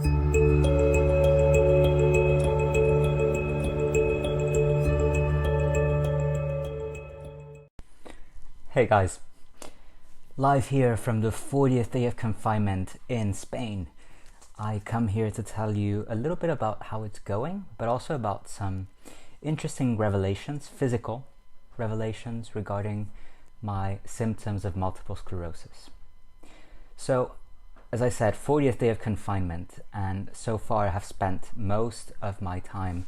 Hey guys, live here from the 40th day of confinement in Spain. I come here to tell you a little bit about how it's going, but also about some interesting revelations, physical revelations regarding my symptoms of multiple sclerosis. So, as I said, 40th day of confinement, and so far I have spent most of my time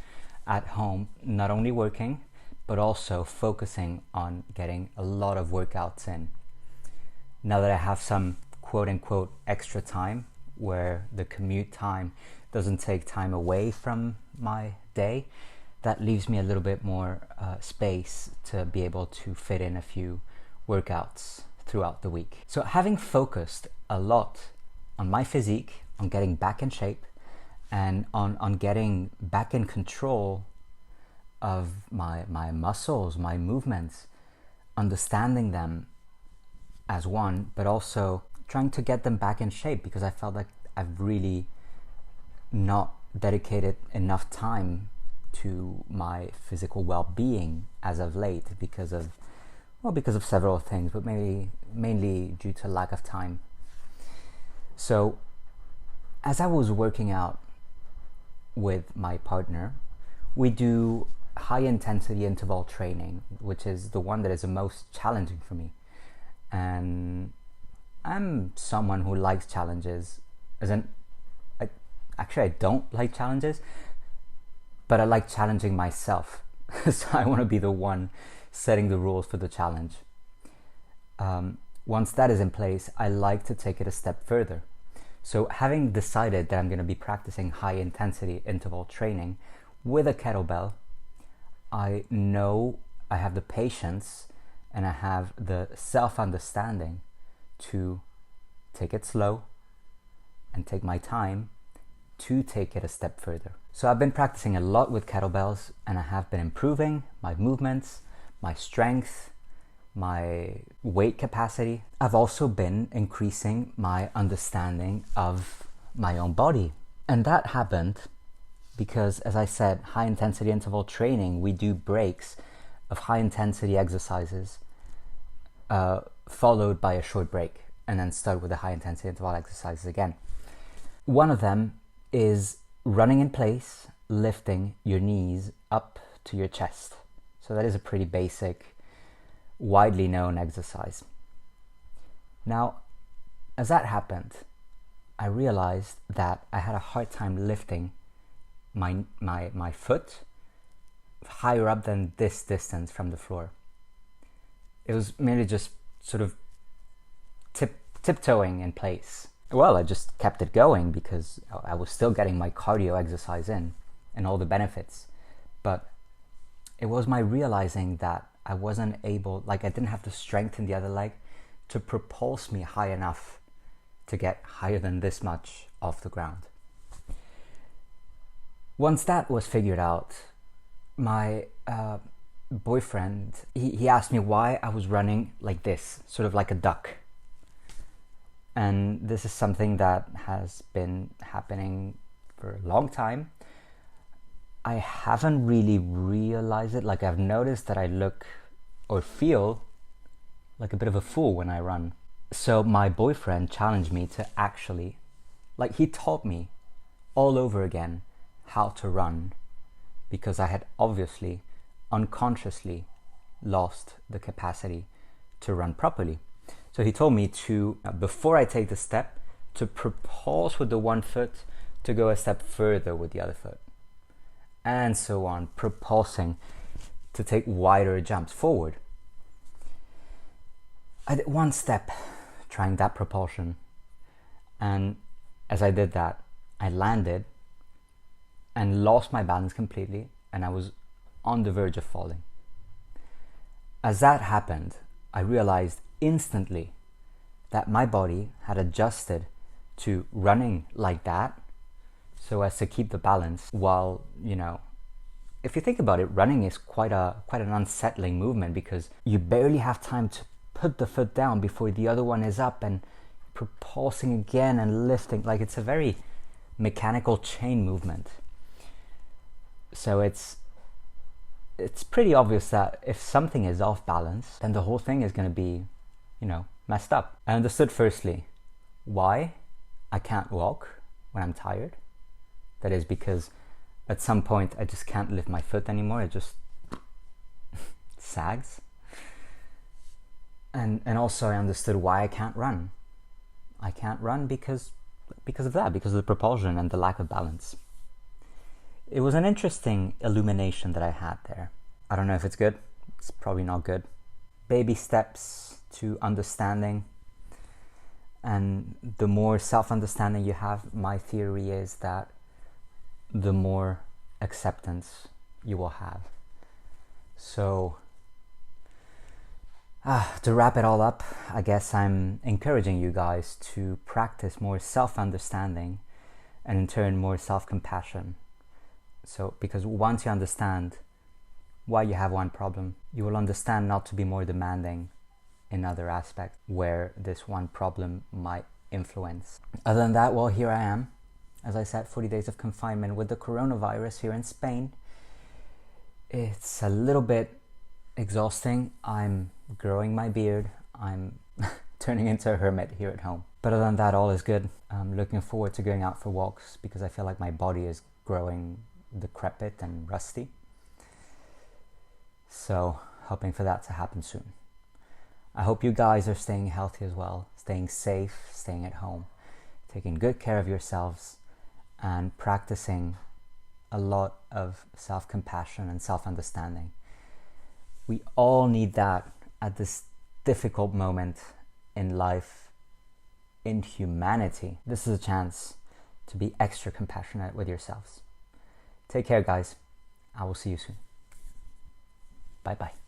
at home, not only working, but also focusing on getting a lot of workouts in. Now that I have some quote-unquote extra time, where the commute time doesn't take time away from my day, that leaves me a little bit more space to be able to fit in a few workouts throughout the week. So having focused a lot on my physique, on getting back in shape, and on getting back in control of my muscles, my movements, understanding them as one, but also trying to get them back in shape, because I felt like I've really not dedicated enough time to my physical well-being as of late because of several things, but mainly due to lack of time. So as I was working out with my partner, we do high intensity interval training, which is the one that is the most challenging for me. And I'm someone who likes challenges. I don't like challenges, but I like challenging myself. So I want to be the one setting the rules for the challenge. Once that is in place, I like to take it a step further. So having decided that I'm going to be practicing high intensity interval training with a kettlebell, I know I have the patience and I have the self-understanding to take it slow and take my time to take it a step further. So I've been practicing a lot with kettlebells, and I have been improving my movements, my strength, my weight capacity. I've also been increasing my understanding of my own body. And that happened because, as I said, high intensity interval training, we do breaks of high intensity exercises followed by a short break, and then start with the high intensity interval exercises again. One of them is running in place, lifting your knees up to your chest. So that is a pretty basic, widely known exercise. Now, as that happened, I realized that I had a hard time lifting my foot higher up than this distance from the floor. It was merely just sort of tiptoeing in place. Well, I just kept it going because I was still getting my cardio exercise in and all the benefits. But it was my realizing that I wasn't able, I didn't have the strength in the other leg to propulse me high enough to get higher than this much off the ground. Once that was figured out, my boyfriend, he asked me why I was running like this, sort of like a duck. And this is something that has been happening for a long time. I haven't really realized it. I've noticed that I look or feel like a bit of a fool when I run. So my boyfriend challenged me to actually, he taught me all over again how to run, because I had obviously unconsciously lost the capacity to run properly. So he told me to, before I take the step, to propulse with the one foot, to go a step further with the other foot, and so on, propulsing to take wider jumps forward. I did one step trying that propulsion, and as I did that, I landed and lost my balance completely, and I was on the verge of falling. As that happened, I realized instantly that my body had adjusted to running like that so as to keep the balance while, if you think about it, running is quite an unsettling movement, because you barely have time to put the foot down before the other one is up and propulsing again and lifting. It's a very mechanical chain movement. So it's pretty obvious that if something is off balance, then the whole thing is going to be, messed up. I understood firstly why I can't walk when I'm tired. That is because at some point I just can't lift my foot anymore. It just sags. And also I understood why I can't run. I can't run because of that, because of the propulsion and the lack of balance. It was an interesting illumination that I had there. I don't know if it's good. It's probably not good. Baby steps to understanding. And the more self-understanding you have, my theory is that the more acceptance you will have. So, to wrap it all up, I guess I'm encouraging you guys to practice more self-understanding and in turn more self-compassion. So, because once you understand why you have one problem, you will understand not to be more demanding in other aspects where this one problem might influence. Other than that, well, here I am. As I said, 40 days of confinement with the coronavirus here in Spain. It's a little bit exhausting. I'm growing my beard. I'm turning into a hermit here at home. But other than that, all is good. I'm looking forward to going out for walks because I feel like my body is growing decrepit and rusty. So, hoping for that to happen soon. I hope you guys are staying healthy as well, staying safe, staying at home, taking good care of yourselves, and practicing a lot of self-compassion and self-understanding. We all need that at this difficult moment in life, in humanity. This is a chance to be extra compassionate with yourselves. Take care, guys. I will see you soon. Bye-bye.